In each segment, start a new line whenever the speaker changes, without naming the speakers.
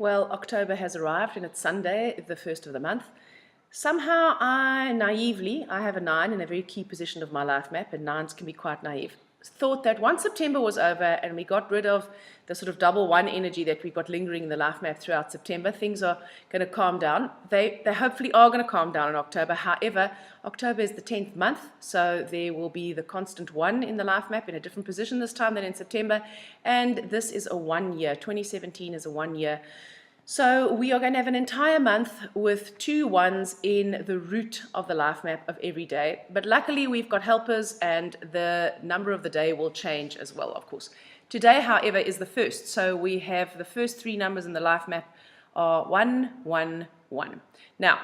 Well, October has arrived and it's Sunday, the first of the month. Somehow I have a 9 in a very key position of my life map, and 9s can be quite naive. Thought that once September was over and we got rid of the sort of double one energy that we got lingering in the life map throughout September, things are going to calm down. They hopefully are going to calm down in October. However, October is the 10th month, so there will be the constant 1 in the life map in a different position this time than in September, and this is a 1 year. 2017 is a 1 year. So we are going to have an entire month with 2 1s in the root of the life map of every day. But luckily we've got helpers and the number of the day will change as well, of course. Today, however, is the first. So we have the first 3 numbers in the life map are 1, 1, 1. Now,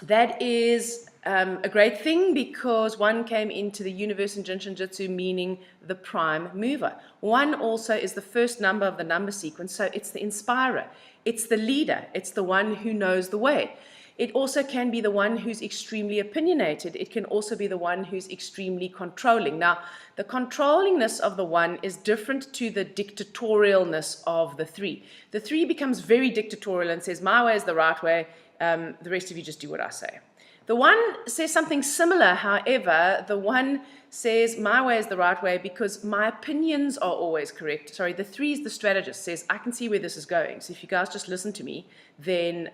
that is a great thing because 1 came into the universe in Jin Shin Jyutsu, meaning the prime mover. 1 also is the first number of the number sequence, so it's the inspirer. It's the leader. It's the one who knows the way. It also can be the one who's extremely opinionated. It can also be the one who's extremely controlling. Now, the controllingness of the 1 is different to the dictatorialness of the 3. The 3 becomes very dictatorial and says, my way is the right way. The rest of you just do what I say. The 1 says something similar, however, the 1 says my way is the right way because my opinions are always correct. Sorry, the 3 is the strategist, says I can see where this is going. So if you guys just listen to me, then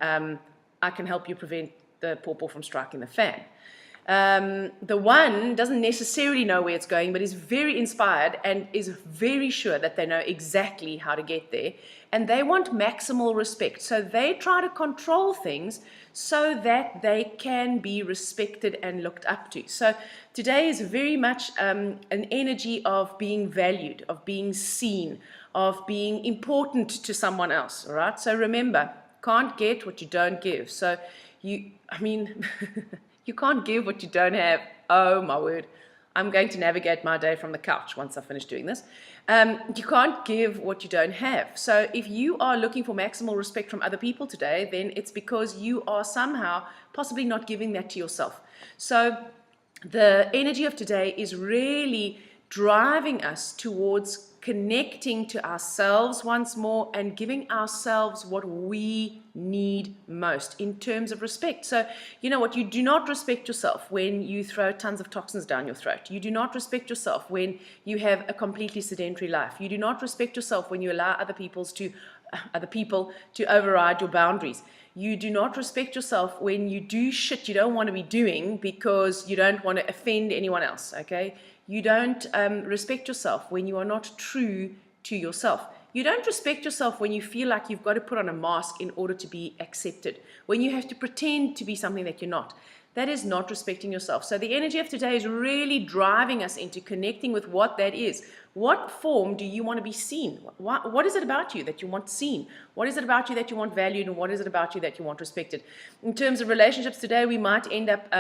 I can help you prevent the pawpaw from striking the fan. The 1 doesn't necessarily know where it's going, but is very inspired and is very sure that they know exactly how to get there. And they want maximal respect. So they try to control things so that they can be respected and looked up to. So today is very much an energy of being valued, of being seen, of being important to someone else, all right? So remember, can't get what you don't give. So you can't give what you don't have. Oh my word. I'm going to navigate my day from the couch once I finish doing this. You can't give what you don't have. So if you are looking for maximal respect from other people today, then it's because you are somehow possibly not giving that to yourself. So the energy of today is really driving us towards connecting to ourselves once more and giving ourselves what we need most in terms of respect. So, you know what? You do not respect yourself when you throw tons of toxins down your throat. You do not respect yourself when you have a completely sedentary life. You do not respect yourself when you allow other people to override your boundaries. You do not respect yourself when you do shit you don't want to be doing because you don't want to offend anyone else, okay? You don't respect yourself when you are not true to yourself. You don't respect yourself when you feel like you've got to put on a mask in order to be accepted, when you have to pretend to be something that you're not. That is not respecting yourself. So the energy of today is really driving us into connecting with what that is. What form do you want to be seen? What is it about you that you want seen? What is it about you that you want valued? And what is it about you that you want respected? In terms of relationships today, we might end up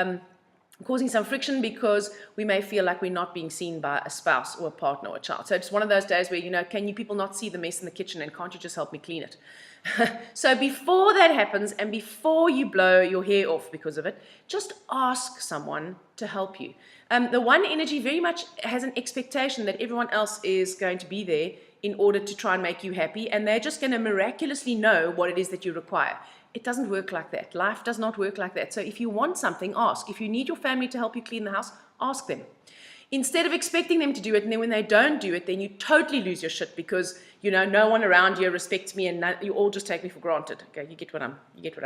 causing some friction because we may feel like we're not being seen by a spouse or a partner or a child. So it's one of those days where, can you people not see the mess in the kitchen and can't you just help me clean it? So before that happens and before you blow your hair off because of it, just ask someone to help you. The 1 energy very much has an expectation that everyone else is going to be there in order to try and make you happy, and they're just going to miraculously know what it is that you require. It doesn't work like that. Life does not work like that. So if you want something, ask. If you need your family to help you clean the house, ask them. Instead of expecting them to do it, and then when they don't do it, then you totally lose your shit because, no one around you respects me and you all just take me for granted. Okay, you get what I'm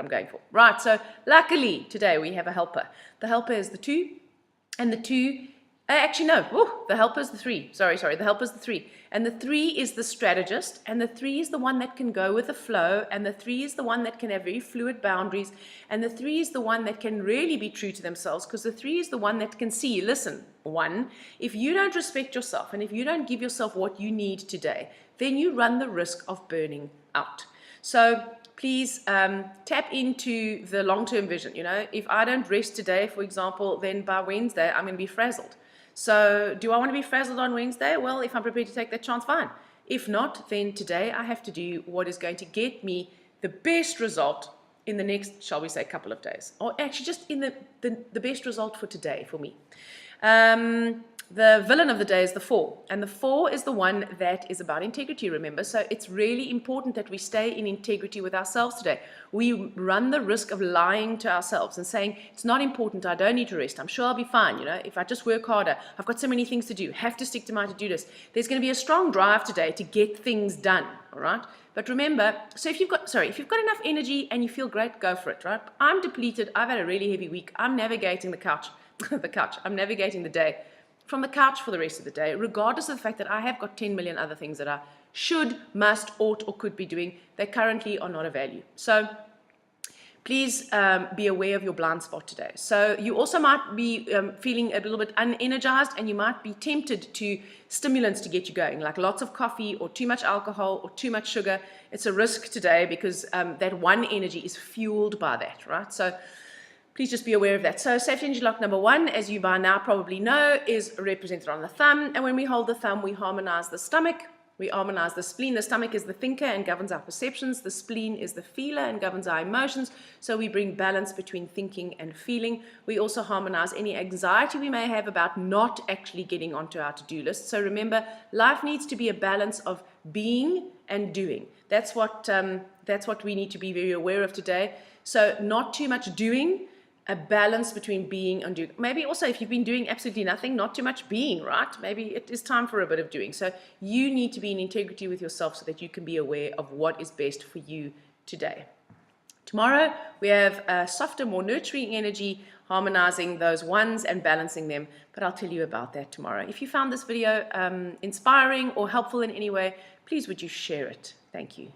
going for. Right, so luckily today we have a helper. The helper is the 2, and the 2, the helper is the 3. Sorry, the helper is the 3. And the 3 is the strategist, and the 3 is the one that can go with the flow, and the 3 is the one that can have very fluid boundaries, and the 3 is the one that can really be true to themselves, because the 3 is the one that can see, listen, 1, if you don't respect yourself, and if you don't give yourself what you need today, then you run the risk of burning out. So please tap into the long-term vision. If I don't rest today, for example, then by Wednesday, I'm going to be frazzled. So do I want to be frazzled on Wednesday? Well, if I'm prepared to take that chance, fine. If not, then today I have to do what is going to get me the best result in the next, shall we say, couple of days. Or actually just in the best result for today for me. The villain of the day is the 4, and the 4 is the one that is about integrity, remember? So it's really important that we stay in integrity with ourselves today. We run the risk of lying to ourselves and saying, it's not important, I don't need to rest, I'm sure I'll be fine, if I just work harder, I've got so many things to do, have to stick to my to-do list. There's going to be a strong drive today to get things done, all right? But remember, so if you've got enough energy and you feel great, go for it, right? I'm depleted, I've had a really heavy week, I'm navigating the couch, I'm navigating the day from the couch for the rest of the day, regardless of the fact that I have got 10 million other things that I should, must, ought, or could be doing that currently are not of value. So please be aware of your blind spot today. So you also might be feeling a little bit unenergized, and you might be tempted to stimulants to get you going, like lots of coffee or too much alcohol or too much sugar. It's a risk today because that one energy is fueled by that, right? So please just be aware of that. So safety energy lock number 1, as you by now probably know, is represented on the thumb. And when we hold the thumb, we harmonize the stomach. We harmonize the spleen. The stomach is the thinker and governs our perceptions. The spleen is the feeler and governs our emotions. So we bring balance between thinking and feeling. We also harmonize any anxiety we may have about not actually getting onto our to-do list. So remember, life needs to be a balance of being and doing. That's what we need to be very aware of today. So not too much doing, a balance between being and doing. Maybe also if you've been doing absolutely nothing, not too much being, right? Maybe it is time for a bit of doing. So you need to be in integrity with yourself so that you can be aware of what is best for you today. Tomorrow, we have a softer, more nurturing energy, harmonizing those ones and balancing them. But I'll tell you about that tomorrow. If you found this video inspiring or helpful in any way, please would you share it? Thank you.